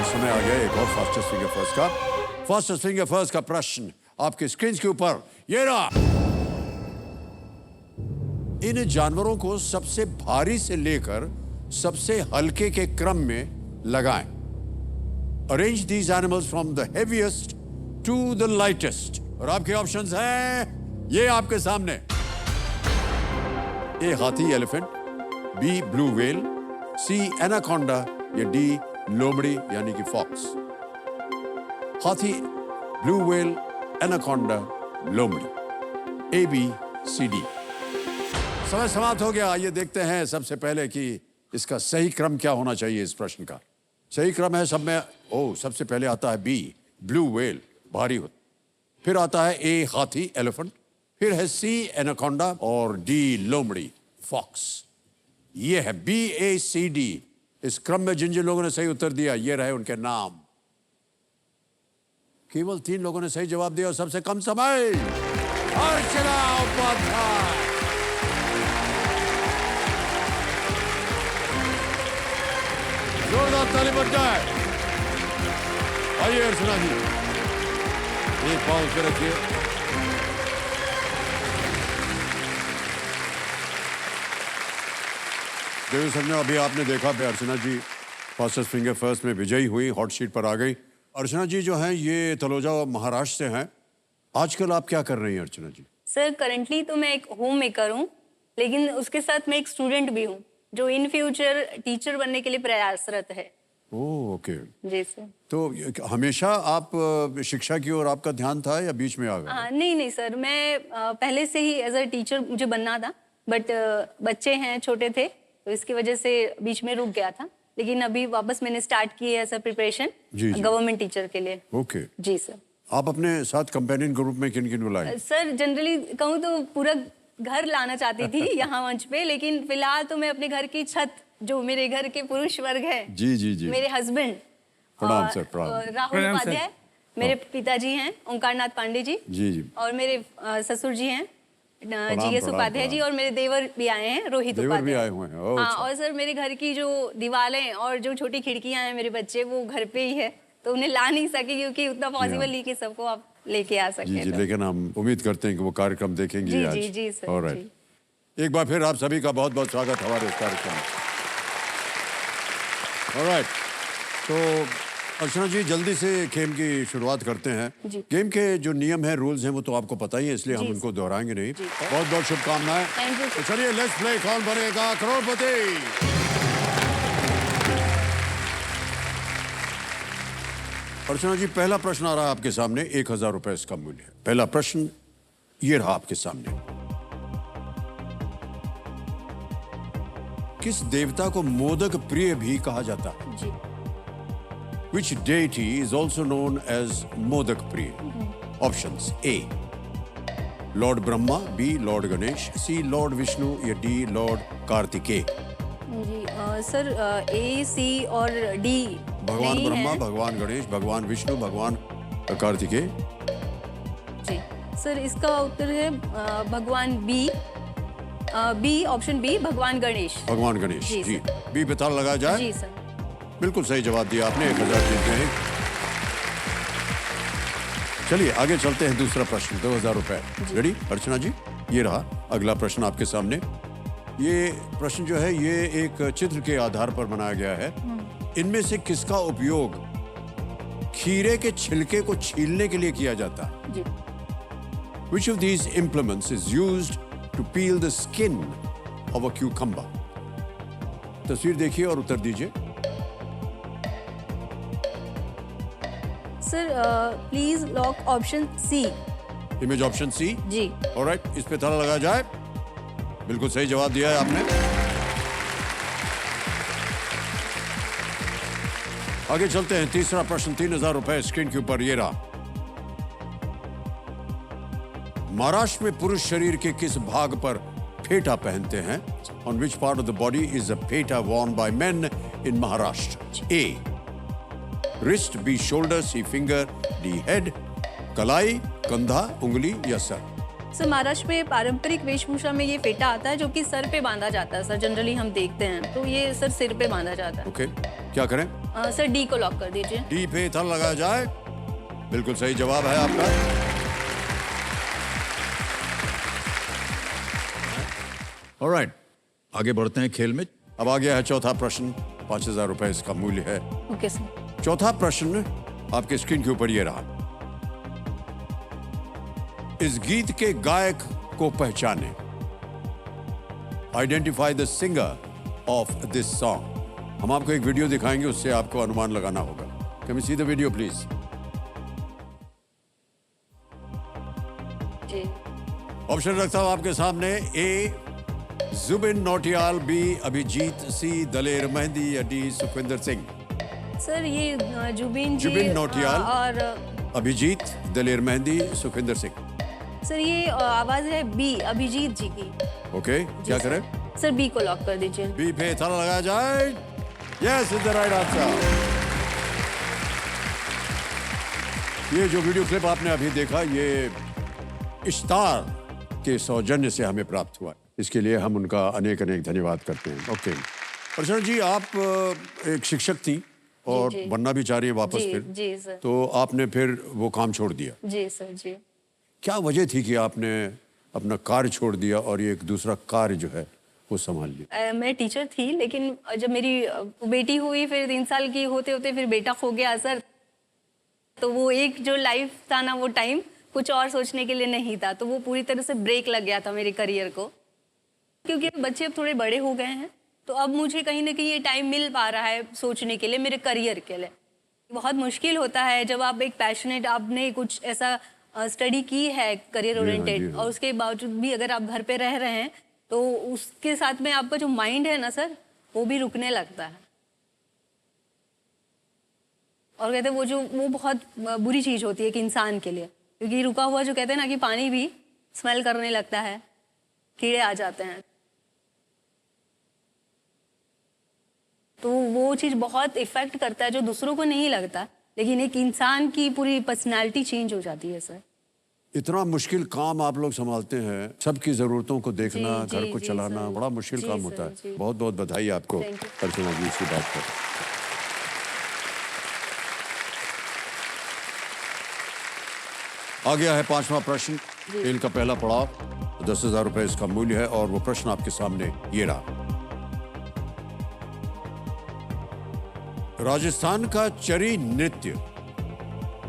समय आ गया एक और फास्टेस्ट फिंगर फर्स्ट का। फास्टेस्ट फिंगर फर्स्ट का प्रश्न आपके स्क्रीन के ऊपर ये रहा। इन जानवरों को सबसे भारी से लेकर सबसे हल्के के क्रम में लगाएं। Arrange these animals from the heaviest to the lightest. और आपके ऑप्शंस हैं ये आपके सामने। ए हाथी elephant, B blue whale, C anaconda या डी लोमड़ी यानी कि फॉक्स। हाथी, ब्लू व्हेल, एनाकोंडा, लोमड़ी। A B C D. समय समाप्त हो गया। आइए देखते हैं सबसे पहले कि इसका सही क्रम क्या होना चाहिए। इस प्रश्न का सही क्रम है सब में सबसे पहले आता है बी ब्लू व्हेल, भारी होता, फिर आता है ए हाथी एलिफेंट, फिर है सी एनाकोंडा और डी लोमड़ी फॉक्स। ये है बी ए सी डी। इस क्रम में जिन जिन लोगों ने सही उत्तर दिया ये रहे उनके नाम। केवल 3 लोगों ने सही जवाब दिया और सबसे कम समय अर्चना उपाध्याय। जोरदार ताली बज जाए। आइए अर्चना जी, एक पाँव पे रखिए। देखिए समझो, अभी आपने देखा अर्चना जी फास्टेस्ट फिंगर फर्स्ट में विजयी हुई, हॉट शीट पर आ गई। अर्चना जी जो हैं ये तलोजा महाराष्ट्र से हैं। आजकल आप क्या कर रही हैं अर्चना जी? सर करंटली तो मैं एक होम मेकर हूँ, लेकिन उसके साथ मैं एक स्टूडेंट भी हूँ जो इन फ्यूचर टीचर बनने के लिए प्रयासरत है। Oh okay. जी सर। तो हमेशा आप शिक्षा की ओर आपका ध्यान था या बीच में आ गए? नहीं सर, मैं पहले से ही एज अ टीचर मुझे बनना था, बट बच्चे हैं, छोटे थे, तो इसकी वजह से बीच में रुक गया था। लेकिन अभी वापस मैंने स्टार्ट की है ऐसा प्रिपरेशन गवर्नमेंट टीचर के लिए। ओके जी सर। आप अपने साथ कंपेनियन ग्रुप में किन किन बुलाए? सर जनरली कहूँ तो पूरा घर लाना चाहती थी यहाँ मंच पे, लेकिन फिलहाल तो मैं अपने घर की छत, जो मेरे घर के पुरुष वर्ग है, जी मेरे हस्बैंड प्रणाम सर, प्रणाम। राहुल उपाध्याय, मेरे पिताजी हैं ओंकारनाथ पांडे जी, और मेरे ससुर जी हैं जी एस उपाध्याय जी, और मेरे देवर भी आए हैं रोहित उपाध्याय भी आए हुए हैं। हाँ, और सर मेरे घर की जो दीवारें और जो छोटी खिड़कियां हैं, मेरे बच्चे वो घर पे ही है, तो उन्हें ला नहीं सके क्योंकि उतना पॉसिबल नहीं कि सबको आप लेके आ सके। जी, लेकिन हम उम्मीद करते हैं कि वो कार्यक्रम देखेंगे आज। जी सर। ऑलराइट, एक बार फिर आप सभी का बहुत बहुत स्वागत हमारे इस कार्यक्रम में। ऑलराइट, तो अर्चना जी जल्दी से गेम की शुरुआत करते हैं। गेम के जो नियम है, रूल्स हैं, वो तो आपको पता ही है, इसलिए हम उनको दोहराएंगे नहीं। बहुत बहुत शुभकामनाएं। तो चलिए लेट्स प्ले कौन बनेगा करोड़पति। अर्चना जी पहला प्रश्न आ रहा है आपके सामने, 1000 रुपए इसका मूल्य है। पहला प्रश्न ये रहा आपके सामने। किस देवता को मोदक प्रिय भी कहा जाता है? Which deity is also known as Modak Priya? Options: A. Lord Brahma, B. Lord Ganesh, C. Lord Vishnu या D. Lord Kartikeya? जी सर A, C और D भगवान ब्रह्मा, भगवान गणेश, भगवान विष्णु, भगवान कार्तिकेय। जी सर, इसका उत्तर है भगवान बी, ऑप्शन बी, भगवान गणेश। भगवान गणेश जी। बी पे ताला लगाया जाए। जी सर, बिल्कुल सही जवाब दिया आपने, 1000 जीत गए। चलिए आगे चलते हैं, दूसरा प्रश्न 2000 रुपए। रेडी अर्चना जी? ये रहा अगला प्रश्न आपके सामने। ये प्रश्न जो है ये एक चित्र के आधार पर बनाया गया है। इनमें से किसका उपयोग खीरे के छिलके को छीलने के लिए किया जाता है? Which of these implements is used to peel the skin of a cucumber? तस्वीर देखिए और उत्तर दीजिए। Sir please lock option C. Image option C जी। ऑलराइट, इस पे ताला लगाया जाए। बिल्कुल सही जवाब दिया है आपने। आगे चलते हैं, तीसरा प्रश्न 3000 रुपए स्क्रीन के ऊपर ये रहा। महाराष्ट्र में पुरुष शरीर के किस भाग पर फेटा पहनते हैं? on which part of the body is a peta worn by men in Maharashtra? A. Wrist, B. Shoulder, C. Finger, D. Head. कलाई, कंधा, उंगली या सर? सर महाराष्ट्र में पारंपरिक वेशभूषा में ये फेटा आता है जो कि सर पे बांधा जाता है सर, जनरली हम देखते हैं, तो ये सर सिर पे बांधा जाता है। ओके, क्या करें? सर डी को लॉक कर दीजिए। डी पे थल लगाया जाए। बिल्कुल सही जवाब है आपका। ऑलराइट, आगे बढ़ते हैं खेल में। अब आ गया है चौथा प्रश्न, 5,000 रुपए इसका मूल्य है। Okay sir. चौथा प्रश्न आपके स्क्रीन के ऊपर ये रहा। इस गीत के गायक को पहचाने। Identify the singer of this song. हम आपको एक वीडियो दिखाएंगे, उससे आपको अनुमान लगाना होगा। Can we see the video please? जी। ऑप्शन रखता हूं आपके सामने। A Jubin Nautiyal, B Abhijeet, C Daler Mehndi या डी सुखविंदर सिंह? सर ये जुबिन जी जुबिन नौटियाल और अभिजीत, दलेर मेहंदी, सुखविंदर सिंह। सर ये आवाज है बी, अभिजीत जी की। ओके, क्या करें? सर बी को लॉक कर दीजिए। बी पे ताला लगाया जाए। Yes, is the right answer. ये जो वीडियो क्लिप आपने अभी देखा, ये इश्तार के सौजन्य से हमें प्राप्त हुआ। इसके लिए हम उनका अनेक अनेक धन्यवाद करते हैं। ओके, प्रसन्न जी, आप एक शिक्षक थी और जी। बनना भी चाह रही है वापस जी, फिर। जी सर। तो आपने फिर वो काम छोड़ दिया। जी सर, जी। क्या वजह थी कि आपने अपना कार्य छोड़ दिया और ये एक दूसरा कार्य जो है वो संभाल लिया? मैं टीचर थी, लेकिन जब मेरी बेटी हुई, फिर 3 साल की होते होते फिर बेटा हो गया सर। तो वो एक जो लाइफ था ना, वो टाइम कुछ और सोचने के लिए नहीं था, तो वो पूरी तरह से ब्रेक लग गया था मेरे करियर को। क्योंकि बच्चे अब थोड़े बड़े हो गए हैं, तो अब मुझे कहीं ना कहीं ये टाइम मिल पा रहा है सोचने के लिए, मेरे करियर के लिए। बहुत मुश्किल होता है जब आप एक पैशनेट, आपने कुछ ऐसा स्टडी की है करियर ओरिएंटेड, और उसके बावजूद भी अगर आप घर पे रह रहे हैं, तो उसके साथ में आपका जो माइंड है ना सर, वो भी रुकने लगता है। और कहते हैं वो बहुत बुरी चीज होती है एक इंसान के लिए, क्योंकि रुका हुआ जो कहते हैं ना कि पानी भी स्मेल करने लगता है, कीड़े आ जाते हैं, तो वो चीज बहुत इफेक्ट करता है जो दूसरों को नहीं लगता, लेकिन एक इंसान की पूरी पर्सनालिटी चेंज हो जाती है सर। इतना मुश्किल काम आप लोग संभालते हैं, सबकी जरूरतों को देखना, जी, घर को जी, चलाना, सर। बड़ा मुश्किल जी, काम सर, होता है। जी। बहुत बहुत बधाई आपको Thank you। अर्चना जी इसी बात पर। आ गया है 5वां प्रश्न, खेल का पहला पड़ाव। 10,000 रुपए इसका मूल्य है और वो प्रश्न आपके सामने ये रहा। राजस्थान का चरी नृत्य,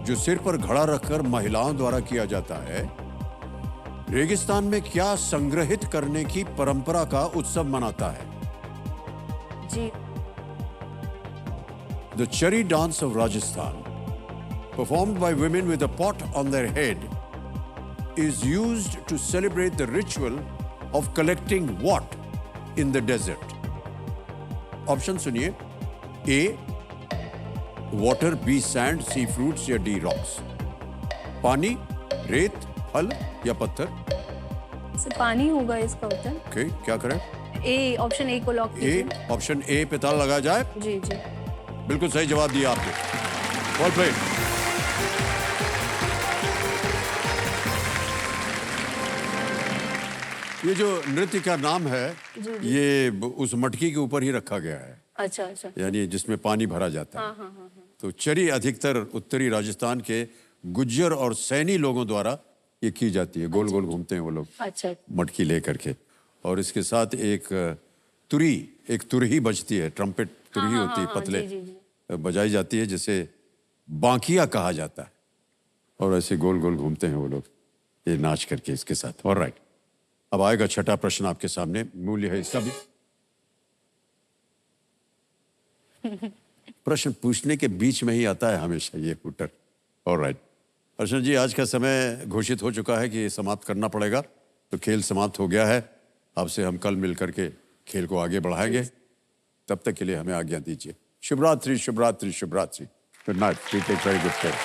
जो सिर पर घड़ा रखकर महिलाओं द्वारा किया जाता है, रेगिस्तान में क्या संग्रहित करने की परंपरा का उत्सव मनाता है? जी। The Chari dance of Rajasthan, performed by women with a pot on their head, is used to celebrate the ritual of collecting what in the desert? Option सुनिए। A water, B sand, C fruits या D rocks? पानी, रेत, फल या पत्थर? Sir पानी होगा इसका उत्तर। ओके, क्या करें? ए, ऑप्शन ए को लॉक कीजिए। ऑप्शन ए पे ताला लगाया जाए। जी जी। बिल्कुल सही जवाब दिया आपने। Well played. ये जो नृत्य का नाम है, ये उस मटकी के ऊपर ही रखा गया है। अच्छा अच्छा। यानी जिसमें पानी भरा जाता है। हाँ हाँ हाँ। तो चरी अधिकतर उत्तरी राजस्थान के गुज्जर और सैनी लोगों द्वारा ये की जाती है। गोल गोल घूमते हैं वो लोग, अच्छा। मटकी लेकर के, और इसके साथ एक तुरही बजती है, ट्रम्पेट तुरही होती है, पतले जी, जी। बजाई जाती है, जिसे बांकिया कहा जाता है, और ऐसे गोल गोल घूमते हैं वो लोग ये नाच करके इसके साथ। ऑलराइट, अब आएगा छठा प्रश्न आपके सामने, मूल्य है इसका भी। प्रश्न पूछने के बीच में ही आता है हमेशा ये हुटर। ऑलराइट अर्चना जी, आज का समय घोषित हो चुका है कि समाप्त करना पड़ेगा, तो खेल समाप्त हो गया है। आपसे हम कल मिल करके खेल को आगे बढ़ाएंगे। तब तक के लिए हमें आज्ञा दीजिए। शुभ रात्रि, शुभ रात्रि, शुभ रात्रि। Good night, take very good care.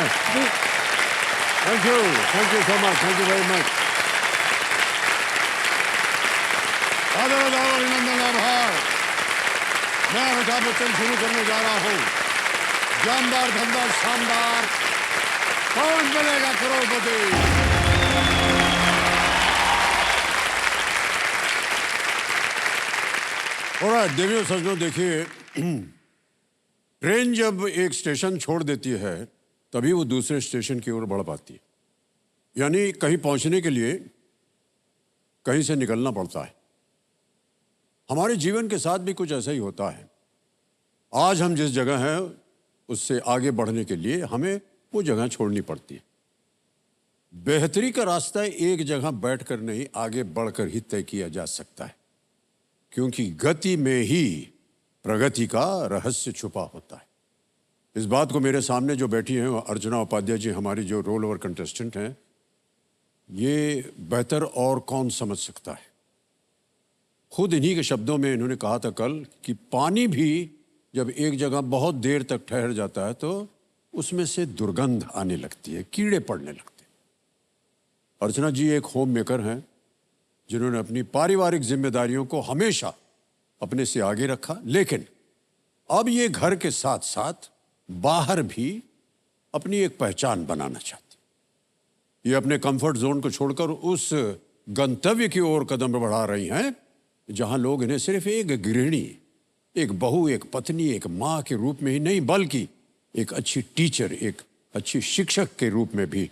हैं। जी thank you so much, thank you very much. आदर अभिनंदन आभार। मैं अमिताभ बच्चन शुरू करने जा रहा हूँ। जानदार, धमदार, शानदार, कौन बनेगा करोड़पति। और देवियों सज्जनों, देखिए, ट्रेन जब एक स्टेशन छोड़ देती है तभी वो दूसरे स्टेशन की ओर बढ़ पाती है। यानी कहीं पहुंचने के लिए कहीं से निकलना पड़ता है। हमारे जीवन के साथ भी कुछ ऐसा ही होता है। आज हम जिस जगह हैं उससे आगे बढ़ने के लिए हमें वो जगह छोड़नी पड़ती है। बेहतरी का रास्ता एक जगह बैठकर नहीं, आगे बढ़कर ही तय किया जा सकता है, क्योंकि गति में ही प्रगति का रहस्य छुपा होता है। इस बात को मेरे सामने जो बैठी हैं अर्चना उपाध्याय जी, हमारी जो रोल ओवर कंटेस्टेंट हैं, ये बेहतर और कौन समझ सकता है। खुद इन्हीं के शब्दों में इन्होंने कहा था कल कि पानी भी जब एक जगह बहुत देर तक ठहर जाता है तो उसमें से दुर्गंध आने लगती है, कीड़े पड़ने लगते हैं। अर्चना जी एक होम मेकर हैं जिन्होंने अपनी पारिवारिक जिम्मेदारियों को हमेशा अपने से आगे रखा, लेकिन अब ये घर के साथ साथ बाहर भी अपनी एक पहचान बनाना चाहती। ये अपने कंफर्ट जोन को छोड़कर उस गंतव्य की ओर कदम बढ़ा रही हैं जहां लोग इन्हें सिर्फ एक गृहिणी, एक बहू, एक पत्नी, एक माँ के रूप में ही नहीं, बल्कि एक अच्छी टीचर, एक अच्छी शिक्षक के रूप में भी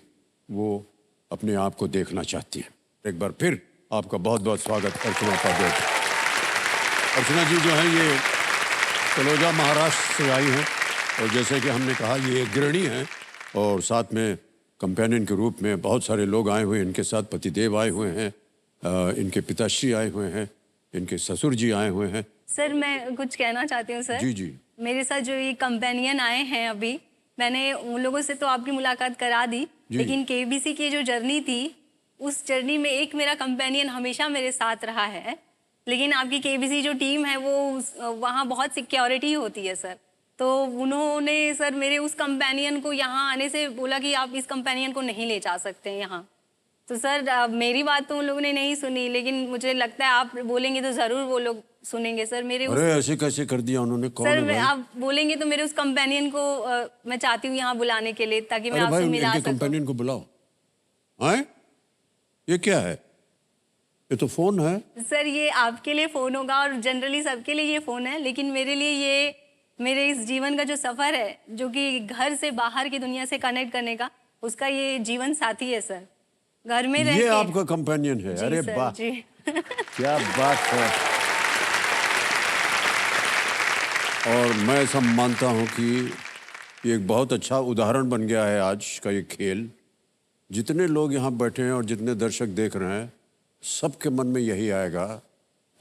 वो अपने आप को देखना चाहती है। एक बार फिर आपका बहुत बहुत स्वागत अर्चना उपाध्याय। अर्चना जी जो हैं ये तलोजा महाराष्ट्र से आई हैं और जैसे कि हमने कहा ये एक गृहिणी हैं और साथ में कंपेनियन के रूप में बहुत सारे लोग आए हुए हैं। इनके साथ पतिदेव आए हुए हैं, इनके पिताश्री आए हुए हैं, इनके ससुर जी आए हुए हैं। सर, मैं कुछ कहना चाहती हूँ सर। जी जी। मेरे साथ जो ये कंपेनियन आए हैं अभी, मैंने उन लोगों से तो आपकी मुलाकात करा दी, लेकिन केबीसी की जो जर्नी थी उस जर्नी में एक मेरा कंपेनियन हमेशा मेरे साथ रहा है। लेकिन आपकी केबीसी जो टीम है वो वहाँ बहुत सिक्योरिटी होती है सर, तो उन्होंने सर मेरे उस कंपेनियन को यहाँ आने से बोला कि आप इस कंपेनियन को नहीं ले जा सकते यहाँ। तो सर मेरी बात तो उन लोगों ने नहीं सुनी, लेकिन मुझे लगता है आप बोलेंगे तो जरूर वो लोग सुनेंगे सर। मेरे अरे ऐसे कैसे कर दिया उन्होंने? कौन सर है भाई? आप बोलेंगे तो मेरे उस कंपेनियन को मैं चाहती हूँ यहाँ बुलाने के लिए, ताकि मैं अरे आपसे भाई मिला उनके सकूं। कंपेनियन को बुलाओ। हैं? ये क्या है? ये तो फोन है। सर ये आपके लिए फोन होगा और जनरली सबके लिए ये फोन है, लेकिन मेरे लिए ये मेरे इस जीवन का जो सफर है, जो कि घर से बाहर की दुनिया से कनेक्ट करने का, उसका ये जीवन साथी है सर। घर में रह ये के आपका कंपेनियन है? जी अरे सर, वाह, जी। क्या बात है। और मैं ऐसा मानता हूं कि ये एक बहुत अच्छा उदाहरण बन गया है आज का ये खेल। जितने लोग यहाँ बैठे हैं और जितने दर्शक देख रहे हैं, सबके मन में यही आएगा,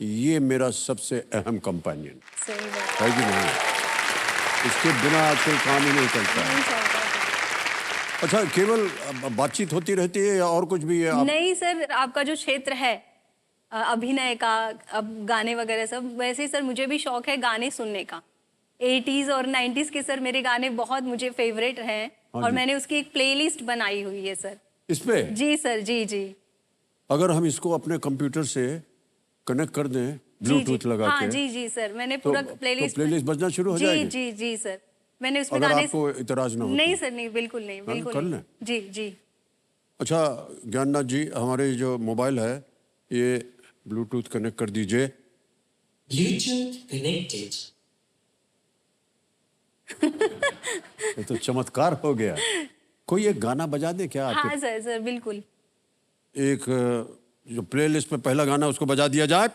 ये मेरा सबसे अहम कंपेनियन सही बात है कि नहीं? इसके बिना आजकल काम ही नहीं चलता है। नहीं चलता सर। अच्छा, केवल बातचीत होती रहती है या और कुछ भी है? नहीं सर, आपका जो क्षेत्र है अभिनय का, अब गाने वगैरह सब, वैसे ही सर मुझे भी शौक है गाने सुनने का। 80s और 90s के सर मेरे गाने बहुत मुझे फेवरेट हैं। हाँ और जी। मैंने उसकी एक प्लेलिस्ट बनाई हुई है सर। इस पे जी सर, जी जी अगर हम इसको अपने कंप्यूटर से कनेक्ट कर दें, ब्लूटूथ लगा हाँ के, जी जी सर, मैंने तो पूरा प्लेलिस्ट बजना शुरू हो जी जाएगी? जी जी सर, मैंने उसमें अगर गाने आपको इतराज ना हो तो। नहीं सर, नहीं, बिल्कुल नहीं, बिल्कुल कर नहीं। लें? जी जी। अच्छा ज्ञाननाथ जी, हमारे जो मोबाइल है ये ब्लूटूथ कनेक्ट कर दीजिए। Bluetooth connected. ये तो चमत्कार हो गया। कोई एक गाना बजा दे क्या आपके? हाँ सर, सर बिल्कुल। एक जो प्लेलिस्ट में पहला गाना उसको बजा दिया जाए।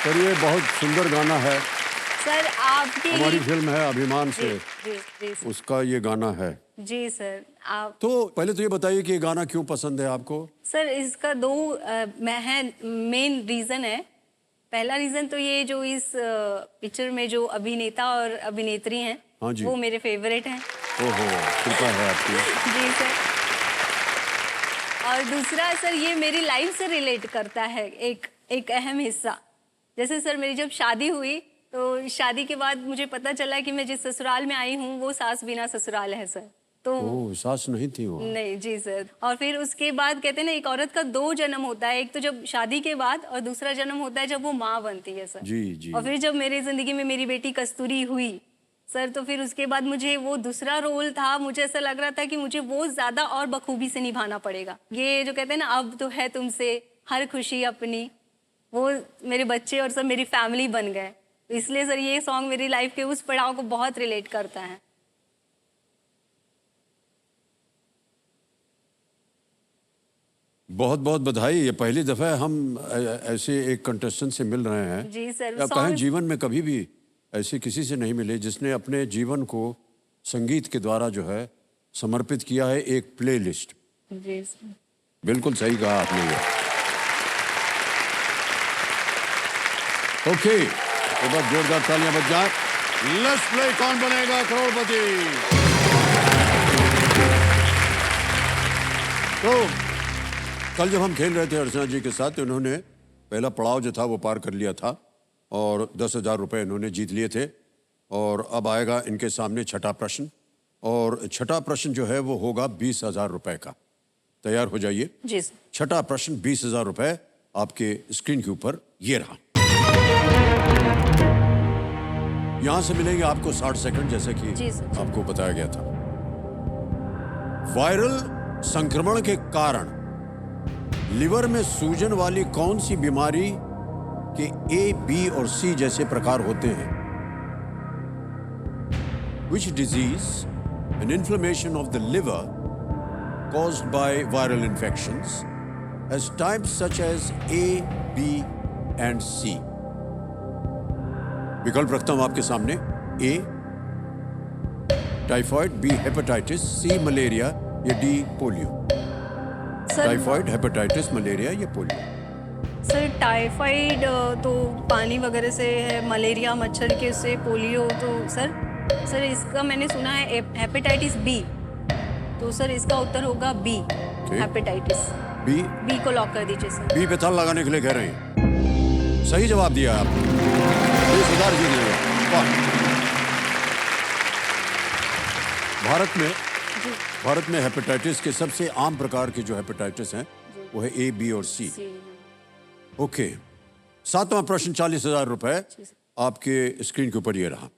पर ये बहुत सुंदर गाना है, सर आपकी हमारी फिल्म है अभिमान जी से, जी जी सर। उसका ये गाना है। जी सर, आप तो पहले तो ये बताइए कि ये गाना क्यों पसंद है आपको? सर इसका दो मेन रीज़न है। पहला रीजन तो ये जो इस पिक्चर में जो अभिनेता और अभिनेत्री हैं, हाँ जी। वो मेरे फेवरेट हैं। ओहो, कृपा है आपकी। जी सर। और दूसरा सर, ये मेरी लाइफ से रिलेट करता है एक अहम हिस्सा। जैसे सर मेरी जब शादी हुई तो शादी के बाद मुझे पता चला कि मैं जिस ससुराल में आई हूँ वो सास बिना ससुराल है सर। तो ओह, सास नहीं थी वो? नहीं जी सर। और फिर उसके बाद कहते हैं ना, एक औरत का 2 जन्म होता है, एक तो जब शादी के बाद और दूसरा जन्म होता है जब वो माँ बनती है सर। जी जी। और फिर जब मेरी जिंदगी में मेरी बेटी कस्तूरी हुई सर, तो फिर उसके बाद मुझे वो दूसरा रोल था, मुझे ऐसा लग रहा था कि मुझे वो ज्यादा और बखूबी से निभाना पड़ेगा। ये जो कहते हैं ना, अब तो है तुमसे हर खुशी अपनी, वो मेरे बच्चे और सब मेरी फैमिली बन गए। तो इसलिए सर ये सॉन्ग मेरी लाइफ के उस पड़ाव को बहुत रिलेट करता है। बहुत बहुत बधाई। ये पहली दफा हम ऐसे एक कंटेस्टेंट से मिल रहे हैं। जी सर। या कहें जीवन में कभी भी ऐसे किसी से नहीं मिले जिसने अपने जीवन को संगीत के द्वारा जो है समर्पित किया है एक प्लेलिस्ट। जी सर। बिल्कुल सही कहा आपने ये। ओके, तो बस जोरदार तालियां बज जाए। लेट्स प्ले कौन बनेगा करोड़पति। तो कल जब हम खेल रहे थे अर्चना जी के साथ, तो इन्होंने पहला पड़ाव जो था वो पार कर लिया था और 10,000 रुपये इन्होंने जीत लिए थे। और अब आएगा इनके सामने छठा प्रश्न, और छठा प्रश्न जो है वो होगा 20,000 रुपये का। तैयार हो जाइए। जी सर। छठा प्रश्न 20,000 रुपये आपके स्क्रीन के ऊपर ये रहा। यहां से मिलेंगे आपको 60 सेकंड, जैसे कि जी सर। आपको बताया गया था। वायरल संक्रमण के कारण लिवर में सूजन वाली कौन सी बीमारी के ए, बी और सी जैसे प्रकार होते हैं? Which disease, an inflammation of the liver caused by viral infections, has types such as A, B and C? विकल्प रखता हूं आपके सामने। A typhoid, B hepatitis, C malaria या D polio. Typhoid, hepatitis, malaria या पोलियो। सर टाइफाइड तो पानी वगैरह से है, मलेरिया मच्छर के से, पोलियो तो सर इसका मैंने सुना है हेपेटाइटिस बी, तो सर इसका उत्तर होगा बी, हेपेटाइटिस बी को लॉक कर दीजिए सर। बी पे ताला लगाने के लिए कह रहे हैं। सही जवाब दिया आप। 20,000 जीत गए। भारत में हेपेटाइटिस के सबसे आम प्रकार के जो हेपेटाइटिस हैं वो है ए, बी और सी। ओके, सातवां प्रश्न 40,000 रुपए आपके स्क्रीन के ऊपर ये रहा।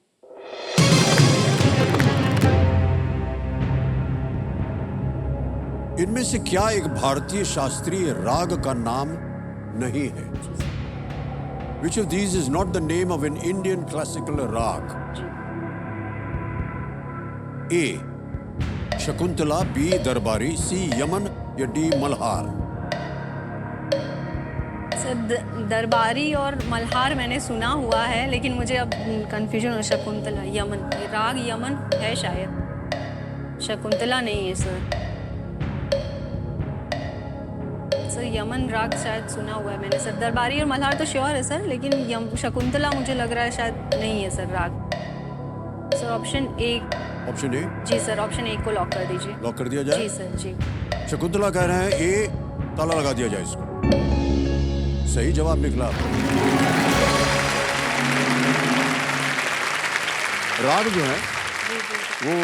इनमें से क्या एक भारतीय शास्त्रीय राग का नाम नहीं है? Which of these is not the name of an Indian classical rag? A. Shakuntala, B. दरबारी, C. यमन या D. मल्हार? सर दरबारी और मल्हार मैंने सुना हुआ है, लेकिन मुझे अब कंफ्यूजन है। शकुंतला, यमन, राग यमन है शायद, शकुंतला नहीं है सर। यमन राग शायद सुना हुआ है मैंने सर। दरबारी और मल्हार तो श्योर है सर, लेकिन शकुंतला मुझे लग रहा है शायद नहीं है सर राग। Sir option A. Option A? जी सर, ऑप्शन ए को लॉक कर दीजिए। लॉक कर दिया जाए? जी सर जी। शकुंतला कह रहे हैं ए, ताला लगा दिया जाए इसको। सही जवाब निकला। राग जो है वो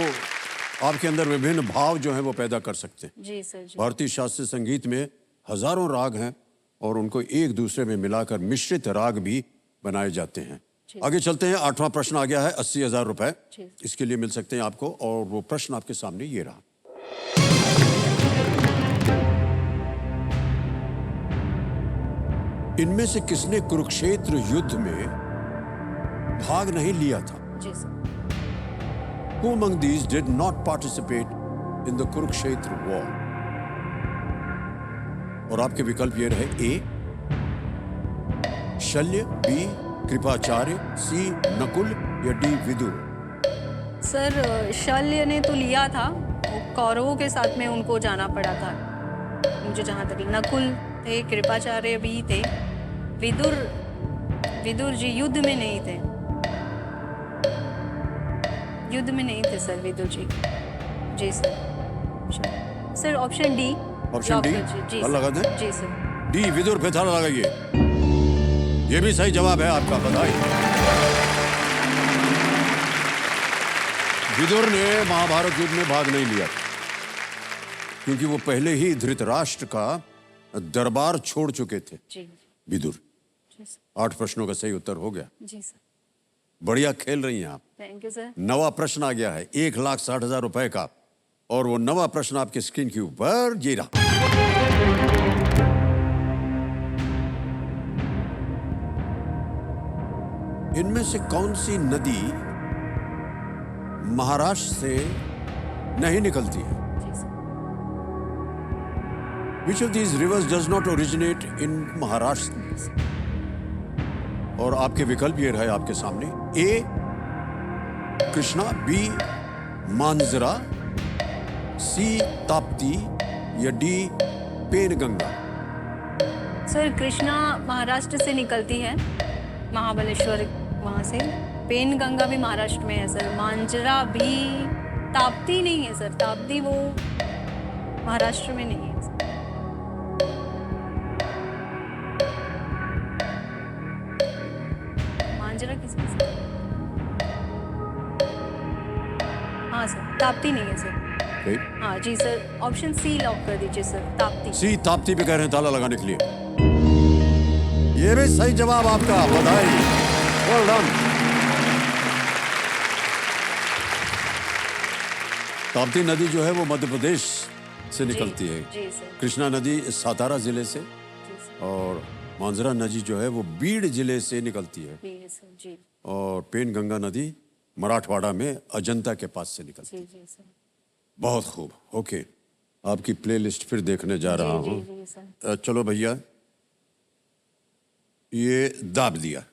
आपके अंदर विभिन्न भाव जो हैं वो पैदा कर सकते हैं। जी सर जी। भारतीय शास्त्रीय संगीत में हजारों राग हैं और उनको एक दूसरे में मिलाकर मिश्रित राग भी बनाए जाते हैं। आगे चलते हैं। 8वां प्रश्न आ गया है। 80,000 रुपए इसके लिए मिल सकते हैं आपको, और वो प्रश्न आपके सामने ये रहा। इनमें से किसने कुरुक्षेत्र युद्ध में भाग नहीं लिया था? जी sir. Who among these did not participate in the Kurukshetra war? और आपके विकल्प ये रहे। ए शल्य, बी कृपाचार्य, सी नकुल या डी विदुर? सर शल्य ने तो लिया था, कौरवों के साथ में उनको जाना पड़ा था मुझे जहाँ तक। नकुल थे, कृपाचार्य भी थे, विदुर विदुर जी युद्ध में नहीं थे, युद्ध में नहीं थे सर विदुर जी। जी sir. Sir option D. Option D जी और लगा दें? जी सर। डी विदुर पे ताला लगाइए। ये भी सही जवाब है आपका, बधाई। विदुर ने महाभारत युद्ध में भाग नहीं लिया क्योंकि वो पहले ही धृतराष्ट्र का दरबार छोड़ चुके थे। जी विदुर। जी सर। 8 प्रश्नों का सही उत्तर हो गया। जी सर। बढ़िया खेल रही हैं आप। Thank you sir. नवा प्रश्न आ गया है 1,60,000 रुपए का, और वो नवा प्रश्न आपके स्क्रीन के ऊपर ये रहा। इनमें से कौन सी नदी महाराष्ट्र से नहीं निकलती है? जी sir. Which of these rivers does not originate in Maharashtra? और आपके विकल्प ये रहे आपके सामने। A Krishna, B Manjara, C Tapti या डी पेनगंगा। सर कृष्णा महाराष्ट्र से निकलती है, महाबलेश्वर वहाँ से। पेनगंगा भी महाराष्ट्र में है सर। मांजरा भी, ताप्ती नहीं है सर, ताप्ती वो महाराष्ट्र में नहीं है सर। मांजरा किसमें सर? हाँ सर, ताप्ती नहीं है सर। हाँ जी सर, ऑप्शन सी लॉक कर दीजिए सर, ताप्ती। सी ताप्ती पे कह रहे हैं ताला लगाने के लिए। ये भी सही जवाब आपका, बधाई, वेल डन। ताप्ती नदी जो है वो मध्य प्रदेश से निकलती है। जी सर। कृष्णा नदी सातारा जिले से, जी सर। और मांजरा नदी जो है वो बीड़ जिले से निकलती है, जी सर। जी और पेनगंगा नदी मराठवाड़ा में अजंता के पास से निकलती है। जी जी सर। बहुत खूब, ओके। आपकी प्लेलिस्ट फिर देखने जा रहा जी हूँ। जी सर। चलो भैया, ये दाब दिया।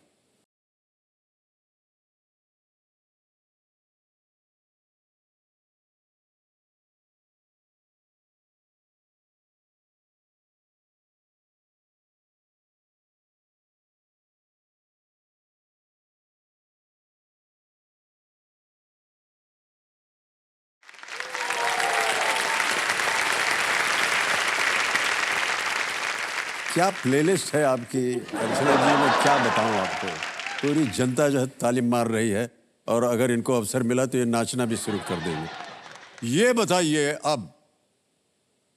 क्या प्लेलिस्ट है आपकी अर्चना जी, मैं क्या बताऊं आपको। पूरी जनता जो है तालीम मार रही है, और अगर इनको अवसर मिला तो ये नाचना भी शुरू कर देंगे। ये बताइए, अब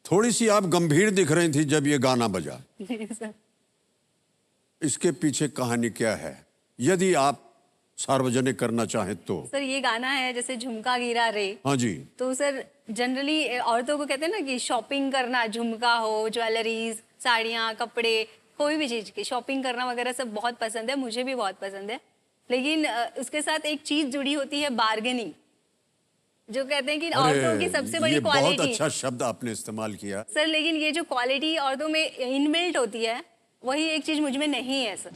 थोड़ी सी आप गंभीर दिख रही थी जब ये गाना बजा, जी सर। इसके पीछे कहानी क्या है, यदि आप सार्वजनिक करना चाहें तो? सर ये गाना है जैसे झुमका गिरा रे। हाँ जी। तो सर जनरली औरतों को कहते हैं ना कि शॉपिंग करना, झुमका हो, ज्वेलरीज, साड़ियाँ, कपड़े, कोई भी चीज़ की शॉपिंग करना वगैरह सब बहुत पसंद है, मुझे भी बहुत पसंद है। लेकिन उसके साथ एक चीज़ जुड़ी होती है, बार्गेनिंग, जो कहते हैं कि औरतों की सबसे बड़ी ये क्वालिटी। बहुत अच्छा शब्द आपने इस्तेमाल किया सर, लेकिन ये जो क्वालिटी औरतों में इनबिल्ट होती है, वही एक चीज़ मुझ में नहीं है सर।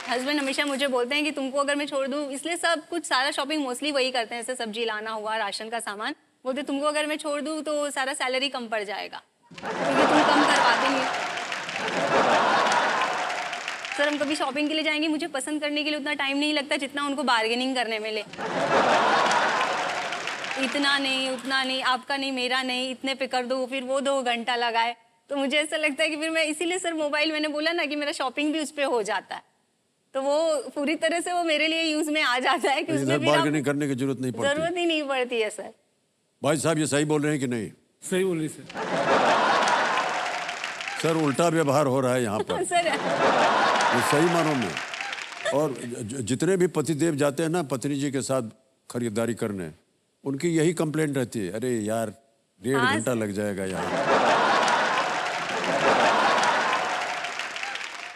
हस्बैंड हमेशा मुझे बोलते हैं कि तुमको अगर मैं छोड़ दूं, इसलिए सब कुछ सारा शॉपिंग मोस्टली वही करते हैं, जैसे सब्जी लाना हुआ, राशन का सामान, बोलते तुमको अगर मैं छोड़ दूं तो सारा सैलरी कम पड़ जाएगा क्योंकि तुम कम करवाते नहीं। सर हम कभी शॉपिंग के लिए जाएंगे, मुझे पसंद करने के लिए उतना टाइम नहीं लगता जितना उनको बार्गेनिंग करने में ले। इतना नहीं, उतना नहीं, आपका नहीं, मेरा नहीं, इतने पे कर दो, फिर वो 2 घंटा लगाए। तो मुझे ऐसा लगता है कि फिर मैं, इसीलिए सर मोबाइल, मैंने बोला ना कि मेरा शॉपिंग भी उस पर हो जाता है, तो वो पूरी तरह से वो मेरे लिए यूज में आ जाता है कि उसमें बार्गेनिंग करने की जरूरत नहीं पड़ती। जरूरत ही नहीं पड़ती है सर। भाई साहब ये सही बोल रहे हैं कि नहीं? सही बोल रही सर। सर उल्टा व्यवहार हो रहा है यहाँ पर। सर ये सही मानों में। और जितने भी पतिदेव जाते हैं ना पत्नी जी के साथ खरीदारी करने, उनकी यही कंप्लेंट रहती है, अरे यार 1.5 घंटा लग जाएगा यहाँ।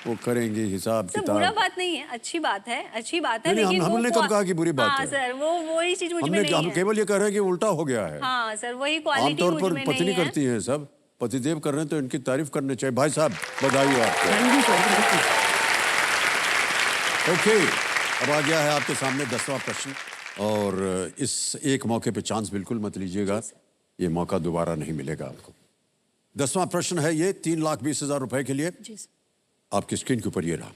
वो करेंगे हिसाब सर किताब। बुरा बात नहीं है, अच्छी बात है, अच्छी बात है, नहीं, लेकिन हमने कब कहा कि बुरी बात हाँ है? सर, वही चीज मुझ में नहीं हम है। केवल ये कह रहे हैं कि उल्टा हो गया है। हाँ सर, वही क्वालिटी आमतौर मुझ पर में पत्नी नहीं है। करती है, सब पतिदेव कर रहे हैं तो इनकी तारीफ करनी चाहिए। भाई साहब बधाई हो आपको। ओके, अब आ गया है आपके सामने 10वां प्रश्न, और इस एक मौके पे चांस बिल्कुल मत लीजिएगा, ये मौका दोबारा नहीं मिलेगा आपको। 10वां प्रश्न है ये 3,20,000 रुपए के लिए। जी सर। आपकी स्क्रीन के ऊपर ये रहा।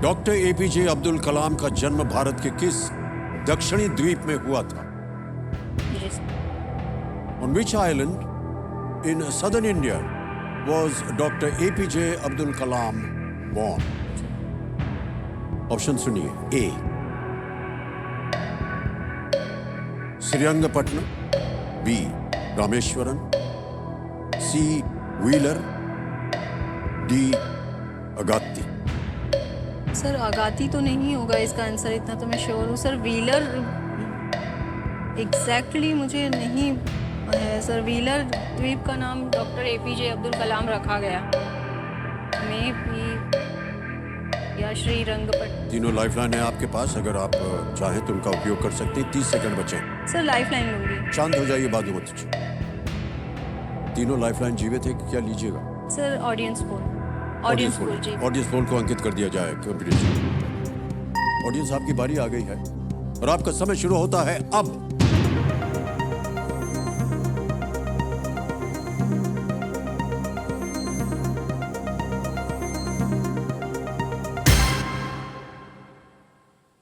डॉक्टर एपीजे अब्दुल कलाम का जन्म भारत के किस दक्षिणी द्वीप में हुआ था? जी sir. On which island in southern India was Dr. APJ Abdul Kalam born? Option सुनिए। ए श्रीरंगपट्टनम, बी रामेश्वरम, सी wheeler, D Agatti. Sir Agatti तो नहीं होगा इसका आंसर, इतना तो मैं श्योर हूँ। सर व्हीलर एग्जैक्टली मुझे नहीं है सर। व्हीलर द्वीप का नाम डॉक्टर एपीजे अब्दुल कलाम रखा गया। मे भी या श्रीरंगपट्टनम। तीनों लाइफलाइन है आपके पास, अगर आप चाहें तो उनका उपयोग कर सकते हैं। 30 सेकंड बचे। सर लाइफलाइन लूंगी। शांत हो जाइए, बात मत कीजिए। तीनों लाइफलाइन जीवित है कि क्या लीजिएगा? Sir audience poll. Audience poll जी। ऑडियंस पोल को अंकित कर दिया जाए कंपटीशन। ऑडियंस आपकी बारी आ गई है और आपका समय शुरू होता है अब।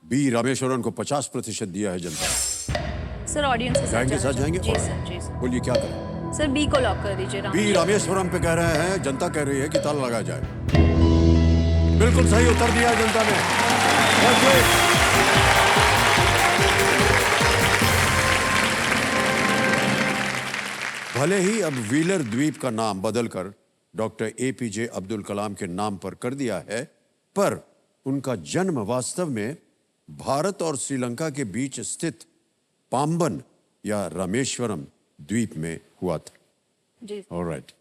बी रामेश्वरन को 50% दिया है जनता। सर ऑडियंस के जाएंगे साथ जाएंगे। जी सर, जी सर। बोलिए क्या करें? सर बी को लॉक कर दीजिए। बी रामेश्वरम पे कह रहे हैं, जनता कह रही है कि ताला लगाया जाए। बिल्कुल सही उत्तर दिया जनता ने। भले ही अब व्हीलर द्वीप का नाम बदलकर डॉक्टर एपीजे अब्दुल कलाम के नाम पर कर दिया है, पर उनका जन्म वास्तव में भारत और श्रीलंका के बीच स्थित पाम्बन या रामेश्वरम द्वीप में हुआ था। जी। ऑलराइट।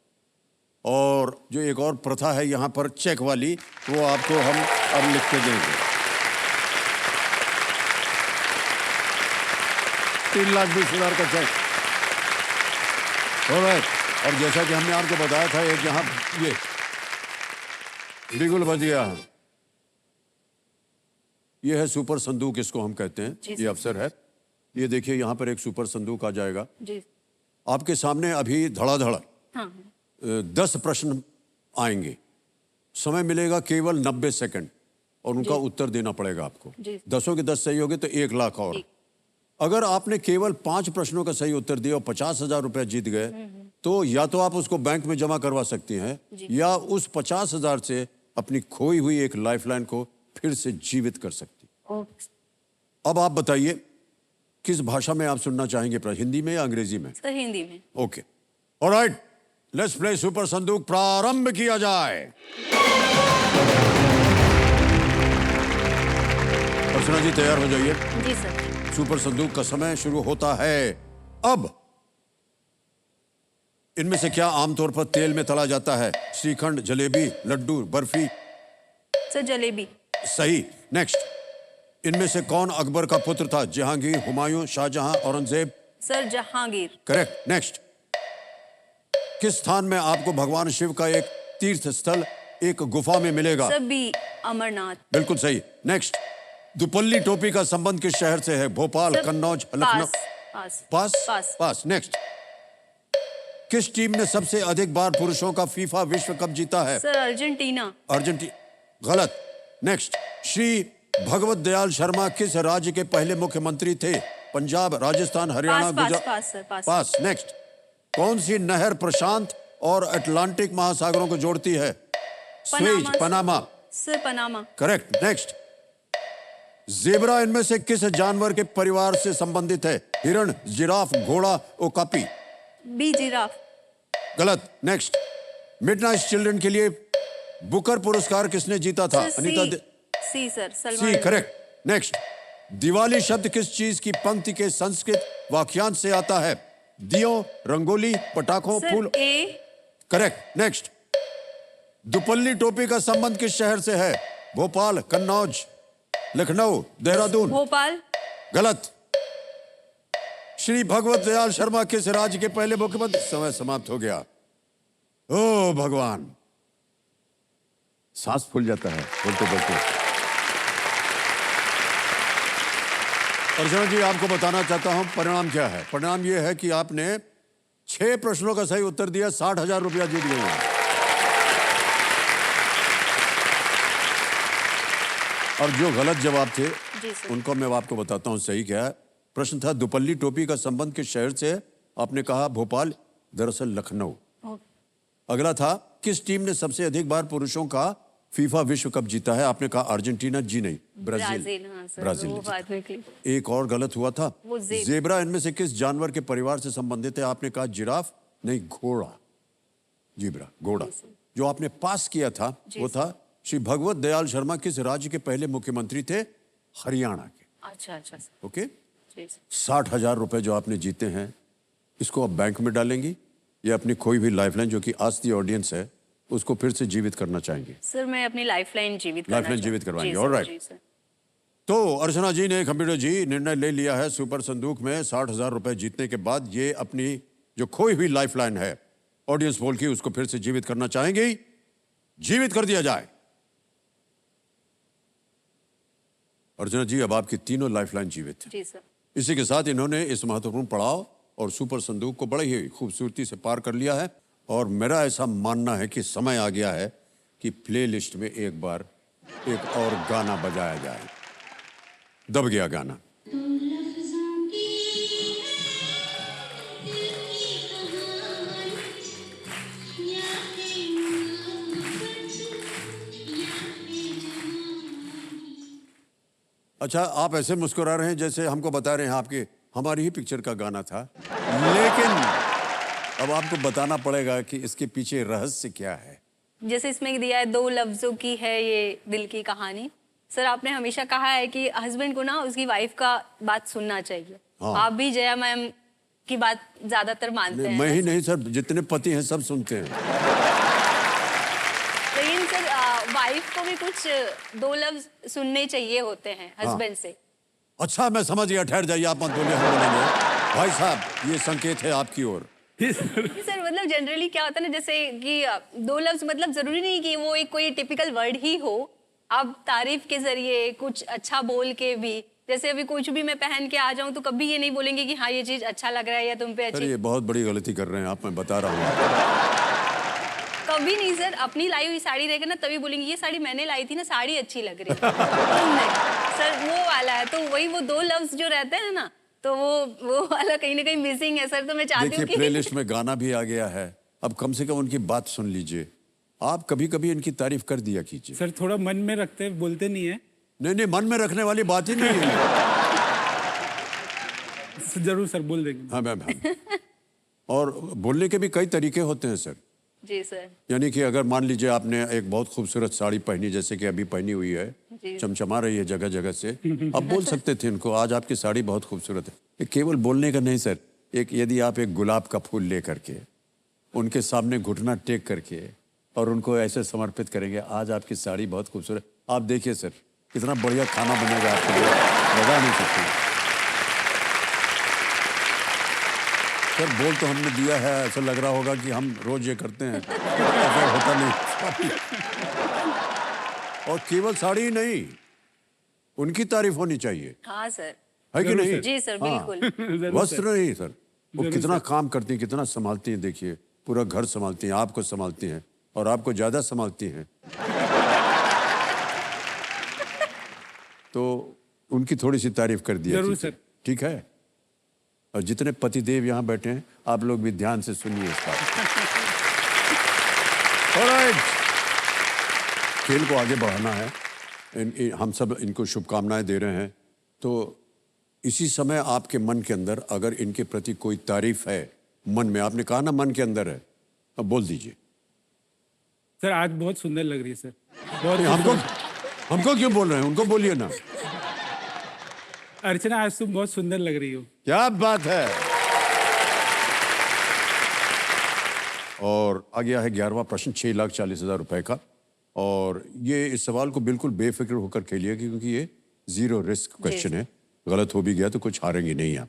और जो एक और प्रथा है यहाँ पर चेक वाली, वो आपको हम अब लिख के देंगे। 3,20,000 का चेक। ऑलराइट। और जैसा कि हमने आपको बताया था, एक यहाँ ये बिल्कुल बढ़िया, ये है सुपर संदूक, इसको हम कहते हैं। ये अवसर है। ये देखिए यहाँ पर एक सुपर संदूक आ जाएगा जी। आपके सामने। अभी धड़ाधड़ हाँ। 10 प्रश्न आएंगे। समय मिलेगा केवल 90 सेकंड और उनका उत्तर देना पड़ेगा आपको। 10 के 10 सही हो गए तो 1 लाख और। अगर आपने केवल 5 प्रश्नों का सही उत्तर दिया और 50,000 रुपए जीत गए, तो या तो आप उसको बैंक में जमा करवा सकती हैं या उस 50,000 से अपनी खोई हुई एक लाइफलाइन को फिर से जीवित कर सकती। अब आप बताइए किस भाषा में आप सुनना चाहेंगे, हिंदी में या अंग्रेजी में? सर हिंदी में। Okay. Alright, let's play super संदूक। प्रारंभ किया जाए। अर्चना जी तैयार हो जाइए। जी सर। सुपर संदूक का समय शुरू होता है अब। इनमें से क्या आमतौर पर तेल में तला जाता है? श्रीखंड, जलेबी, लड्डू, बर्फी। सर जलेबी। सही। नेक्स्ट। इनमें से कौन अकबर का पुत्र था? Jahangir, Humayun, Shah Jahan, Aurangzeb. Sir Jahangir. Correct. Next. किस स्थान में आपको भगवान शिव का एक तीर्थ स्थल एक गुफा में मिलेगा? Sir B Amarnath. बिल्कुल सही। नेक्स्ट। दुपल्ली टोपी का संबंध किस शहर से है? भोपाल, कन्नौज, लखनऊ। पास। पास। पास। पास। नेक्स्ट। किस टीम ने सबसे अधिक बार पुरुषों का फीफा विश्व कप जीता है? Sir Argentina. अर्जेंटीना। गलत। नेक्स्ट। श्री भगवत दयाल शर्मा किस राज्य के पहले मुख्यमंत्री थे? पंजाब, राजस्थान, हरियाणा, गुजरात। पास सर पास। पास। नेक्स्ट। कौन सी नहर प्रशांत और अटलांटिक महासागरों को जोड़ती है? Suez, Panama. Sir Panama. Correct. Next. Zebra इनमें से किस जानवर के परिवार से संबंधित है? हिरण, जिराफ, घोड़ा, ओकापी। B giraffe. गलत। नेक्स्ट। मिडनाइट चिल्ड्रन के लिए बुकर पुरस्कार किसने जीता था? Anita C sir C. Salman. Correct. Next. Diwali शब्द किस चीज की पंक्ति के संस्कृत वाक्यांश से आता है? दियों, रंगोली, पटाखों, फूल। ए। करेक्ट। नेक्स्ट। दुपल्ली टोपी का संबंध किस शहर से है? भोपाल, कन्नौज, लखनऊ, देहरादून। भोपाल। गलत। श्री भगवत दयाल शर्मा किस राज्य के पहले मुख्यमंत्री? समय समाप्त हो गया। ओ भगवान, सांस फूल जाता है बोलते बोलते। अर्चना जी, आपको बताना चाहता हूं परिणाम क्या है। परिणाम यह है कि आपने 6 प्रश्नों का सही उत्तर दिया, 60,000 रुपया जीत गए हैं। और जो गलत जवाब थे जी सर। उनको मैं आपको बताता हूं सही क्या है। प्रश्न था दुपल्ली टोपी का संबंध किस शहर से है? आपने कहा भोपाल, दरअसल लखनऊ। अगला था किस टीम ने सबसे अधिक बार पुरुषों का फीफा विश्व कप जीता है? आपने कहा अर्जेंटीना, जी नहीं, ब्राजील। हाँ सर, ब्राजील वो ने जीता। बात में क्लिक। एक और गलत हुआ था, वो जेब्रा इनमें से किस जानवर के परिवार से संबंधित है? आपने कहा जिराफ, नहीं घोड़ा। जीब्रा, घोड़ा। जो आपने पास किया था वो था श्री भगवत दयाल शर्मा किस राज्य के पहले मुख्यमंत्री थे? हरियाणा के। अच्छा अच्छा सर। ओके, जी सर। 60,000 रुपए जो आपने जीते हैं, इसको आप बैंक में डालेंगी या अपनी खोई हुई लाइफलाइन जो कि आज दी ऑडियंस है उसको फिर से जीवित करना चाहेंगे? सर मैं अपनी लाइफलाइन जीवित लाइफलाइन जीवित करवाएंगे, जी सर, ऑलराइट। जी सर। तो अर्चना जी ने, कंप्यूटर जी, निर्णय ले लिया है सुपर संदूक में 60,000 रुपए जीतने के बाद ये अपनी जो खोई हुई लाइफलाइन है ऑडियंस पोल की, उसको फिर से जीवित करना चाहेंगे? जीवित कर दिया जाए। अर्चना जी, अब आपकी तीनों लाइफलाइन जीवित है। जी सर। इसी के साथ इन्होंने इस महत्वपूर्ण पड़ाव और सुपर संदूक को बड़े ही खूबसूरती से पार कर लिया है। और मेरा ऐसा मानना है कि समय आ गया है कि प्लेलिस्ट में एक बार एक और गाना बजाया जाए। दब गया गाना। अच्छा, आप ऐसे मुस्कुरा रहे हैं जैसे हमको बता रहे हैं आपके हमारी ही पिक्चर का गाना था, लेकिन अब आपको बताना पड़ेगा कि इसके पीछे रहस्य क्या है। जैसे इसमें दिया है 2 लफ्जों की है ये दिल की कहानी। सर आपने हमेशा कहा है कि हस्बैंड को ना उसकी वाइफ का बात सुनना चाहिए। हाँ। आप भी जया मैम की बात ज्यादातर मानते हैं। मैं ही नहीं सर, जितने पति हैं सब सुनते हैं। लेकिन सर वाइफ को भी कुछ 2 लफ्ज सुनने चाहिए होते हैं हस्बैंड से। अच्छा, मैं समझ गया, ठहर जाइए, आप मत बोलिए, हम बोलेंगे। भाई साहब, ये संकेत है आपकी ओर। सर मतलब जनरली क्या होता है ना, जैसे कि 2 लफ्ज मतलब जरूरी नहीं कि वो एक कोई टिपिकल वर्ड ही हो। आप तारीफ के जरिए कुछ अच्छा बोल के भी, जैसे अभी कुछ भी मैं पहन के आ जाऊं तो कभी ये नहीं बोलेंगे कि हाँ ये चीज अच्छा लग रहा है या तुम पे सर अच्छी। ये बहुत बड़ी गलती कर रहे हैं आप, मैं बता रहा हूँ। कभी नहीं सर, अपनी लाई हुई साड़ी रहेगा ना तभी बोलेंगे ये साड़ी मैंने लाई थी ना, साड़ी अच्छी लग रही है। नहीं सर, वो वाला है। तो वही वो 2 लफ्ज जो रहते हैं ना, तो वो वाला कहीं ना कहीं मिसिंग है सर। तो मैं चाहती हूँ देखिए, कि प्लेलिस्ट में गाना भी आ गया है, अब कम से कम उनकी बात सुन लीजिए। आप कभी कभी इनकी तारीफ कर दिया कीजिए। सर थोड़ा मन में रखते हैं, बोलते नहीं है। नहीं नहीं, मन में रखने वाली बात ही नहीं है। जरूर सर, बोल देंगे। हाँ मैम, हाँ। और बोलने के भी कई तरीके होते हैं सर। जी सर। यानी कि अगर मान लीजिए आपने एक बहुत खूबसूरत साड़ी पहनी, जैसे कि अभी पहनी हुई है, चमचमा रही है जगह जगह से, अब बोल सकते थे इनको आज आपकी साड़ी बहुत खूबसूरत है। ये केवल बोलने का नहीं सर, एक यदि आप एक गुलाब का फूल ले करके उनके सामने घुटना टेक करके और उनको ऐसे समर्पित करेंगे, आज आपकी साड़ी बहुत खूबसूरत, आप देखिए सर कितना बढ़िया खाना बनेगा आपके लिए, बता नहीं सकते। सर बोल तो हमने दिया है, ऐसा लग रहा होगा कि हम रोज ये करते हैं, ऐसा होता नहीं। और केवल साड़ी ही नहीं, उनकी तारीफ होनी चाहिए, हाँ सर। है कि नहीं? जी सर, हाँ। बिल्कुल। वस्त्र नहीं सर, वो कितना काम करती हैं, कितना संभालती हैं। देखिए, पूरा घर संभालती हैं, आपको संभालती हैं और आपको ज्यादा संभालती हैं। तो उनकी थोड़ी सी तारीफ कर दिया जरूर कीजिए, सर। ठीक है? और जितने पतिदेव यहाँ बैठे हैं, आप लोग भी ध्यान से सुनिए इस बात। Alright. खेल को आगे बढ़ाना है, हम सब इनको शुभकामनाएं दे रहे हैं। तो इसी समय आपके मन के अंदर अगर इनके प्रति कोई तारीफ है, मन में, आपने कहा ना मन के अंदर है, अब बोल दीजिए। सर आज बहुत सुंदर लग रही है सर, बहुत। हमको क्यों बोल रहे हैं, उनको बोलिए ना। अर्चना आज तुम बहुत सुंदर लग रही हो। क्या बात है। और आ गया है 11वां प्रश्न 6,40,000 रुपए का। और ये इस सवाल को बिल्कुल बेफिक्र होकर खेलिए क्योंकि ये 0 रिस्क क्वेश्चन है, गलत हो भी गया तो कुछ हारेंगे नहीं आप।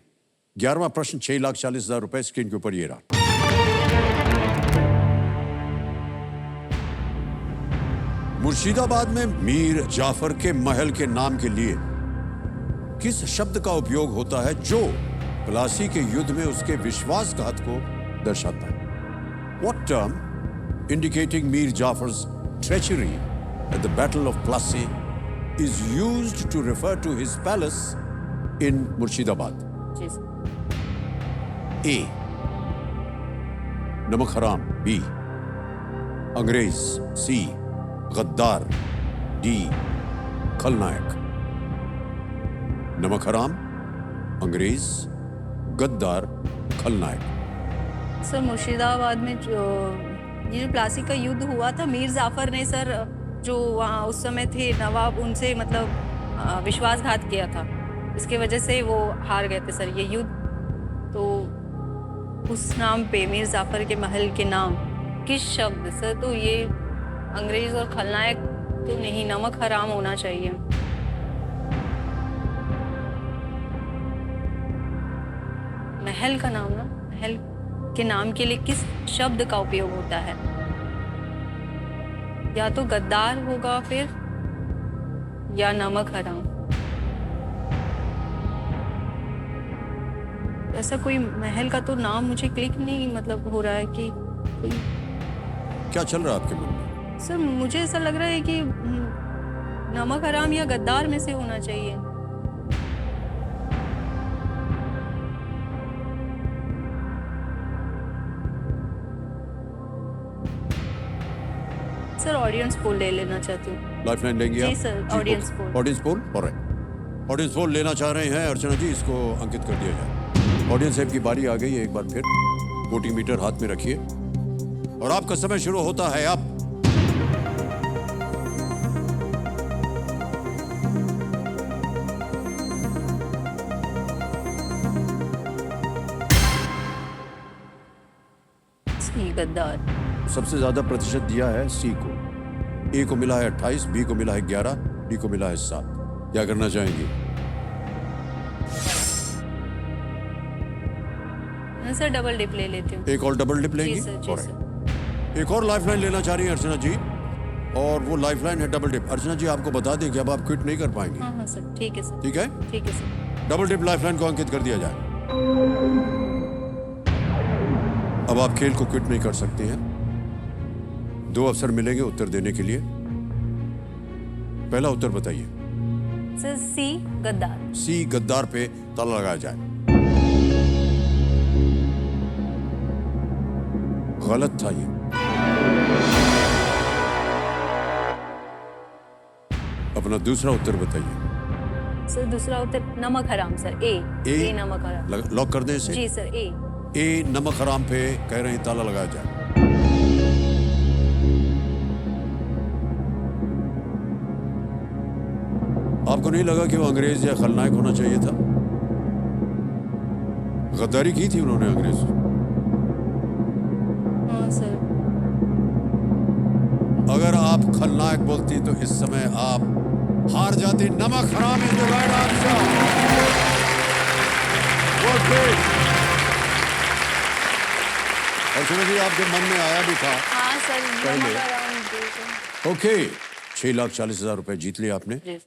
11वां प्रश्न 6,40,000 रुपए, स्क्रीन के ऊपर ये रहा। मुर्शिदाबाद में मीर जाफर के महल के नाम के लिए किस शब्द का उपयोग होता है जो प्लासी के युद्ध में उसके विश्वासघात को दर्शाता है? What term indicating Mir Jafar's treachery at the Battle of Plassey is used to refer to his palace in Murshidabad? जी सर। A. नमक हराम। B. अंग्रेज। C. गद्दार। D. खलनायक। नमक हराम, अंग्रेज, गद्दार, खलनायक। सर मुर्शिदाबाद में जो ये जो प्लासी का युद्ध हुआ था, मीर जाफर ने सर जो वहाँ उस समय थे नवाब, उनसे मतलब विश्वासघात किया था, इसके वजह से वो हार गए थे सर ये युद्ध। तो उस नाम पे मीर जाफर के महल के नाम किस शब्द सर, तो ये अंग्रेज और खलनायक तो नहीं, नमक हराम होना चाहिए। महल का नाम ना, महल के नाम के लिए किस शब्द का उपयोग होता है? या तो गद्दार होगा फिर, या नमक हराम। ऐसा कोई महल का तो नाम मुझे क्लिक नहीं मतलब हो रहा है कि क्या चल रहा है आपके मन में? सर मुझे ऐसा लग रहा है कि नमक हराम या गद्दार में से होना चाहिए। सर ऑडियंस पोल ले लेना चाहती हूँ। लाइफलाइन लेंगे आप? जी sir, audience poll. Audience poll, alright. Audience poll लेना चाह रहे हैं अर्चना जी, इसको अंकित कर दिया जाए। ऑडियंस साहब की बारी आ गई है, एक बार फिर वोटिंग मीटर हाथ में रखिए और आपका समय शुरू होता है अब। सी गद्दार। सबसे ज्यादा प्रतिशत दिया है सी को। ए को मिला है 28, बी को मिला है 11, डी को मिला है 7। क्या करना चाहेंगे? सर डबल डिप ले लेती हूँ। एक और डबल डिप लेंगी? जी सर, जी सर। एक और लाइफलाइन लेना चाह रही हैं अर्चना जी, और वो लाइफलाइन है डबल डिप। अर्चना जी आपको बता दें कि अब आप क्विट नहीं कर पाएंगे। हाँ हाँ सर, ठीक है सर। ठीक है, ठीक है सर। डबल डिप लाइफलाइन को अंकित कर दिया जाए। अब आप खेल को क्विट नहीं कर सकते हैं। 2 अवसर मिलेंगे उत्तर देने के लिए। पहला उत्तर बताइए। सर सी गद्दार। सी गद्दार पे ताला लगाया जाए। गलत था ये। अपना दूसरा उत्तर बताइए। सर दूसरा उत्तर नमक हराम सर, ए नमक हराम। लॉक कर दें इसे? जी सर, ए नमक हराम पे कह रहे हैं ताला लगाया जाए। आपको नहीं लगा कि वो अंग्रेज या खलनायक होना चाहिए था? गद्दारी की थी उन्होंने अंग्रेज। हाँ सर। अगर आप खलनायक बोलती तो इस समय आप हार जाती। नमक हराम इज द राइट आंसर। और सुनो जी, आपके मन में आया भी था। हाँ सर, पहले। नमक हराम। ओके, 6,40,000 रुपए जीत लिए आपने। जी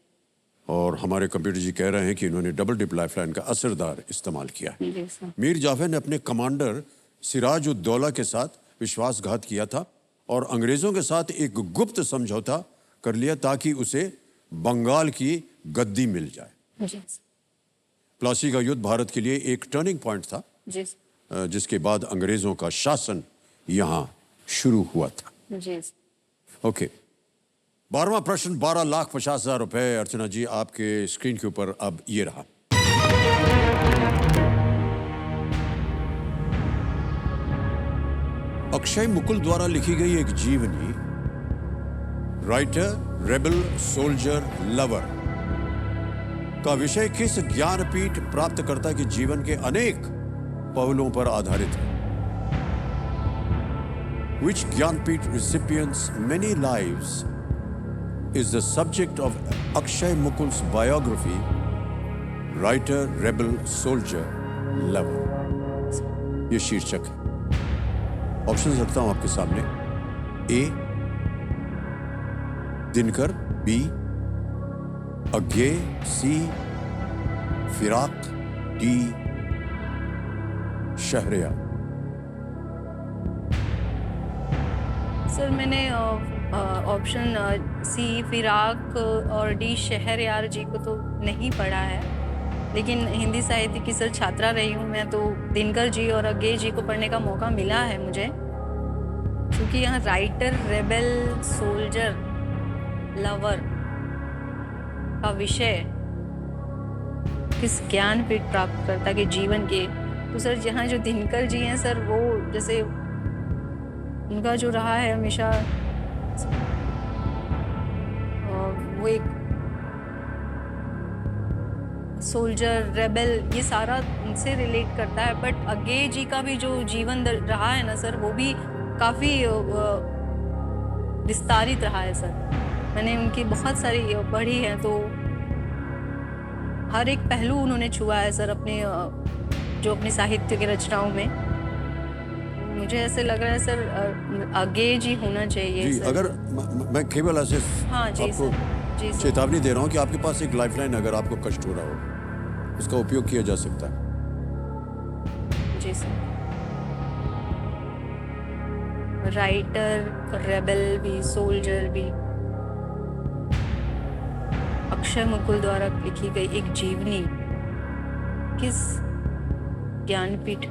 और हमारे कंप्यूटर जी कह रहे हैं कि इन्होंने डबल डिप लाइफलाइन का असरदार इस्तेमाल किया है। जी सर। मीर जाफर ने अपने कमांडर सिराज उद दौला के साथ विश्वासघात किया था और अंग्रेजों के साथ एक गुप्त समझौता कर लिया ताकि उसे बंगाल की गद्दी मिल जाए। जी प्लासी का युद्ध भारत के लिए एक टर्निंग पॉइंट था, जी जिसके बाद अंग्रेजों का शासन यहाँ शुरू हुआ था। जी। ओके, 12वां प्रश्न 12,50,000 रुपए। अर्चना जी आपके स्क्रीन के ऊपर अब ये रहा। अक्षय मुकुल द्वारा लिखी गई एक जीवनी, राइटर, रेबल, सोल्जर, लवर का विषय किस ज्ञानपीठ प्राप्तकर्ता के जीवन के अनेक पहलुओं पर आधारित है? Which Jnanpith recipients many lives is the subject of Akshay Mukul's biography, Writer, Rebel, Soldier, Lover? ये शीर्षक है। ऑप्शन रखता हूं आपके सामने। ए दिनकर, बी अज्ञे, सी फिराक, डी शहरयार। सर मैंने ऑप्शन सी फिराक और डी शहरयार जी को तो नहीं पढ़ा है, लेकिन हिंदी साहित्य की सर छात्रा रही हूँ मैं, तो दिनकर जी और अज्ञे जी को पढ़ने का मौका मिला है मुझे, क्योंकि यहाँ राइटर, रेबेल, सोल्जर, लवर का विषय किस ज्ञानपीठ प्राप्त करता के जीवन के, तो सर यहाँ जो दिनकर जी हैं सर, वो जैसे उनका जो रहा है हमेशा वो एक सोल्जर, रेबेल, ये सारा उनसे रिलेट करता है। बट अज्ञे जी का भी जो जीवन रहा है ना सर, वो भी काफ़ी विस्तारित रहा है सर। मैंने उनकी बहुत सारी पढ़ी है, तो हर एक पहलू उन्होंने छुआ है सर अपने जो अपनी साहित्य की रचनाओं में। मुझे ऐसे लग रहा है सर अज्ञे जी होना चाहिए जी। सर। अगर मैं केवल ऐसे हाँ जी आपको सर, जी सर। चेतावनी दे रहा हूँ कि आपके पास एक लाइफलाइन, अगर आपको कष्ट हो रहा हो, उसका उपयोग किया जा सकता है। जी सर। राइटर, रेबेल भी, सोल्जर भी, अक्षय मुकुल द्वारा लिखी गई एक जीवनी किस ज्ञानपीठ?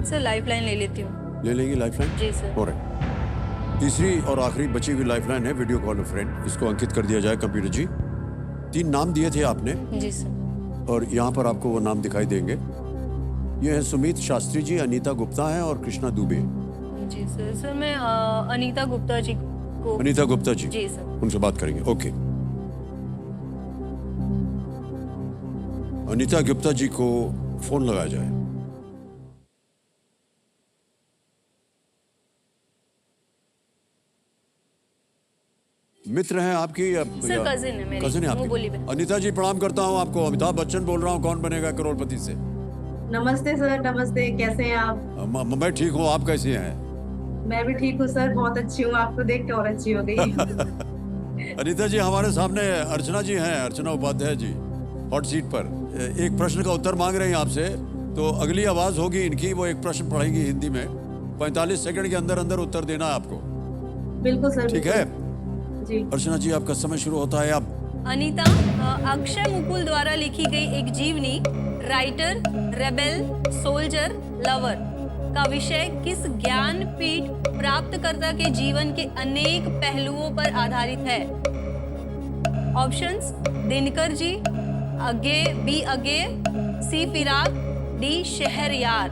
सर लाइफलाइन ले लेती हूँ। ले लेंगे लाइफलाइन? जी सर। हो रहा। तीसरी और आखिरी बची हुई लाइफलाइन है वीडियो कॉल फ्रेंड। इसको अंकित कर दिया जाए कंप्यूटर जी। 3 नाम दिए थे आपने, जी सर। और यहाँ पर आपको वो नाम दिखाई देंगे। ये है सुमित शास्त्री जी, अनीता गुप्ता है और कृष्णा दुबे। जी सर। सर मैं अनीता गुप्ता जी को। अनीता गुप्ता जी? जी सर। उनसे बात करेंगे। ओके, अनीता गुप्ता जी को फोन लगाया जाए। मित्र हैं आपकी या सर कजिन है मेरी। कजिन है वो बोली आपकी? अनीता जी प्रणाम करता हूँ आपको। अमिताभ बच्चन बोल रहा हूँ, कौन बनेगा करोड़पति से। नमस्ते सर। नमस्ते, कैसे हैं आप? मैं ठीक हूँ, आप कैसी हैं? मैं भी ठीक हूँ सर, बहुत अच्छी हूँ। आपको देख के और अच्छी हो गई। अनीता जी हमारे सामने अर्चना जी हैं, अर्चना उपाध्याय जी, हॉट सीट पर। एक प्रश्न का उत्तर मांग रहे हैं आपसे, तो अगली आवाज होगी इनकी, वो एक प्रश्न पढ़ेंगी हिंदी में। 45 सेकंड के अंदर अंदर उत्तर देना है आपको। बिल्कुल सर। ठीक है जी। अर्चना जी, आपका समय शुरू होता है अब। अनीता, अक्षय मुकुल द्वारा लिखी गई एक जीवनी, राइटर, रेबेल, सोल्जर, लवर का विषय किस ज्ञानपीठ प्राप्तकर्ता के जीवन के अनेक पहलुओं पर आधारित है? ऑप्शंस: दिनकर जी, बी अज्ञे, सी फिराक, डी शहरयार।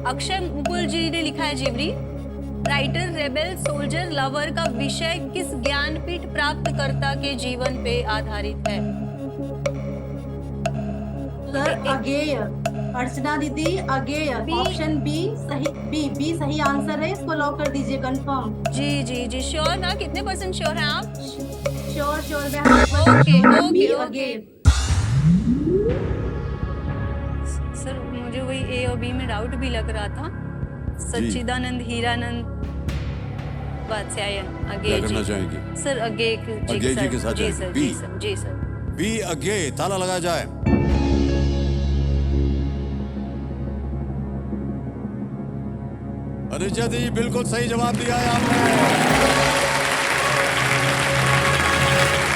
अक्षय मुकुल जी ने लिखा है जीवनी, राइटर, रेबेल, सोल्जर, लवर का विषय किस ज्ञानपीठ प्राप्तकर्ता के जीवन पे आधारित है? सर अज्ञेय। अर्चना दीदी अज्ञेय। ऑप्शन बी सही। बी सही आंसर है, इसको लॉक कर दीजिए कंफर्म। जी जी जी, श्योर ना? कितने % श्योर हैं आप? Sure sure. Okay okay. Sir मुझे वही ए और बी में डाउट भी लग रहा था। सच्चिदानंद हीरानंद वात्स्यायन अज्ञे जी। करना चाहेंगे सर अज्ञे जी के साथ? जी सर, जी सर, जी सर। बी अज्ञे, ताला लगाया जाए। अनिजा जी बिल्कुल सही जवाब दिया है आपने,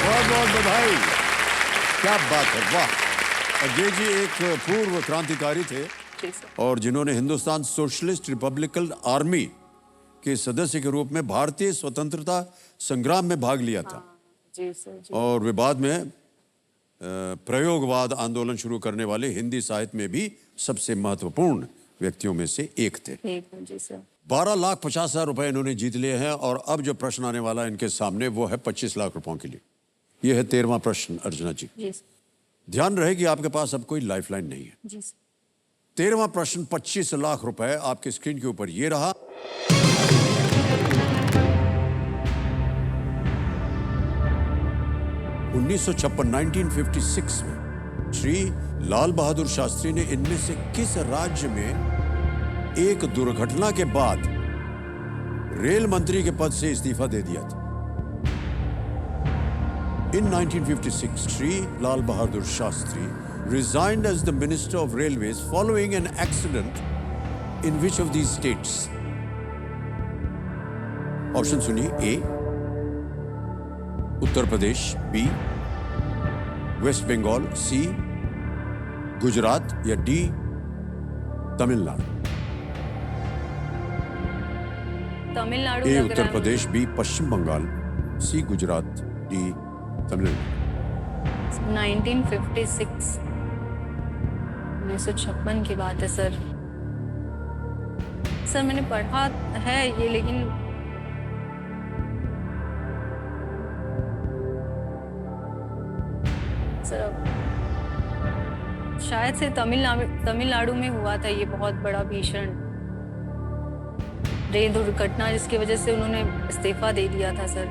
बहुत बहुत बधाई। क्या बात है, वाह। अज्ञे जी एक पूर्व क्रांतिकारी थे और जिन्होंने हिंदुस्तान सोशलिस्ट रिपब्लिकन आर्मी के सदस्य के रूप में भारतीय स्वतंत्रता संग्राम में भाग लिया था। जी सर, जी। और वे बाद में प्रयोगवाद आंदोलन शुरू करने वाले हिंदी साहित्य में भी सबसे महत्वपूर्ण व्यक्तियों में से एक थे। जी सर। 12,50,000 रुपए इन्होंने जीत लिए हैं और अब जो प्रश्न आने वाला है इनके सामने वो है 25 लाख रुपयों के लिए। यह है 13वां प्रश्न अर्चना जी। जी सर। ध्यान रहे कि आपके पास अब कोई लाइफलाइन नहीं है। जी सर। 13वां प्रश्न 25 लाख रुपए आपके स्क्रीन के ऊपर ये रहा। (1956) 1956 में श्री लाल बहादुर शास्त्री ने इनमें से किस राज्य में एक दुर्घटना के बाद रेल मंत्री के पद से इस्तीफा दे दिया था? In 1956, Shri Lal Bahadur Shastri resigned as the Minister of Railways following an accident in which of these states? Option सुनिए, ए उत्तर प्रदेश, बी वेस्ट बंगाल, सी गुजरात या डी तमिलनाडु। तमिलनाडु ए लग उत्तर रहा है प्रदेश, बी पश्चिम बंगाल, सी गुजरात, डी तमिलनाडु। 1956 1956 की बात है सर। सर मैंने पढ़ा है ये, लेकिन सर अब शायद से तमिलनाडु में हुआ था ये बहुत बड़ा भीषण रेल दुर्घटना, जिसकी वजह से उन्होंने इस्तीफा दे दिया था सर।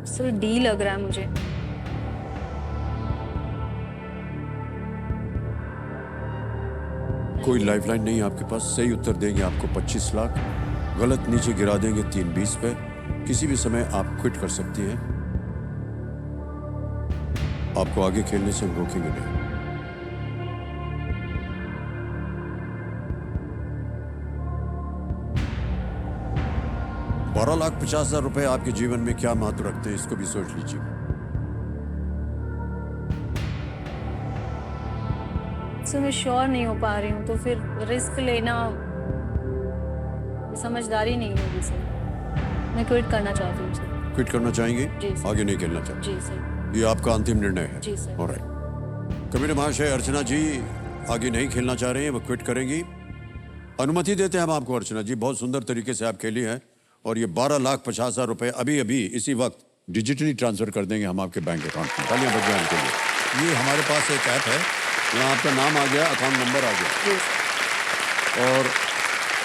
सर डी लग रहा है मुझे। कोई लाइफलाइन नहीं आपके पास। सही उत्तर देंगे आपको 25 लाख, गलत नीचे गिरा देंगे 3-20 पे। किसी भी समय आप क्विट कर सकती हैं। आपको आगे खेलने से हम रोकेंगे नहीं। ₹12,50,000 आपके जीवन में क्या महत्व रखते हैं, इसको भी सोच लीजिए। सर मैं श्योर नहीं हो पा रही हूँ, तो फिर रिस्क लेना समझदारी नहीं होगी सर। मैं क्विट करना चाहती हूँ सर। क्विट करना चाहेंगे? जी सर। आगे नहीं खेलना चाहते? जी सर। ये आपका अंतिम निर्णय है? जी सर। ऑलराइट। कबीर महाशय, अर्चना जी आगे नहीं खेलना चाह रहे हैं, वो क्विट करेंगी। अनुमति देते हैं हम आपको अर्चना जी। बहुत सुंदर तरीके से आप खेली हैं और ये ₹12,50,000 अभी अभी इसी वक्त डिजिटली ट्रांसफर कर देंगे हम आपके बैंक अकाउंट में। तालियां बजाने के लिए। ये हमारे पास एक ऐप है, यहाँ आपका नाम आ गया, अकाउंट नंबर आ गया और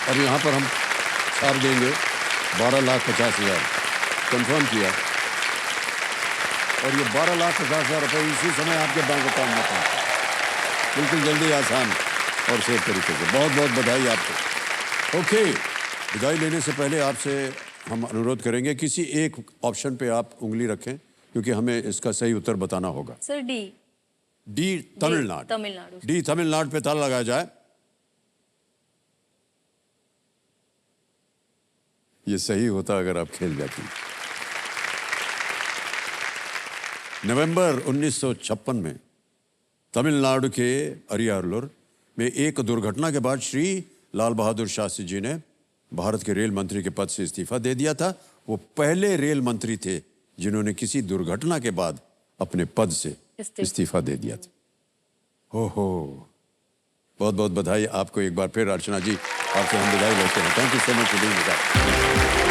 अब यहाँ पर हम छाप देंगे 12,50,000। कंफर्म किया और ये 12,50,000 इसी समय आपके बैंक अकाउंट में पहुँचे। बिल्कुल जल्दी, आसान और सेफ तरीके से। बहुत बहुत बधाई आपको। ओके, विदाई लेने से पहले आपसे हम अनुरोध करेंगे किसी एक ऑप्शन पे आप उंगली रखें, क्योंकि हमें इसका सही उत्तर बताना होगा। Sir D. D Tamil Nadu. Tamil Nadu. D Tamil Nadu पे ताला लगाया जाए। ये सही होता अगर आप खेल जाती। नवंबर 1956 में तमिलनाडु के अरियालूर में एक दुर्घटना के बाद श्री लाल बहादुर शास्त्री जी ने भारत के रेल मंत्री के पद से इस्तीफा दे दिया था। वो पहले रेल मंत्री थे जिन्होंने किसी दुर्घटना के बाद अपने पद से इस्तीफा दे दिया था। हो, बहुत बहुत बधाई आपको एक बार फिर अर्चना जी। आपसे हम विदाई लेते हैं। Thank you so much for being with us.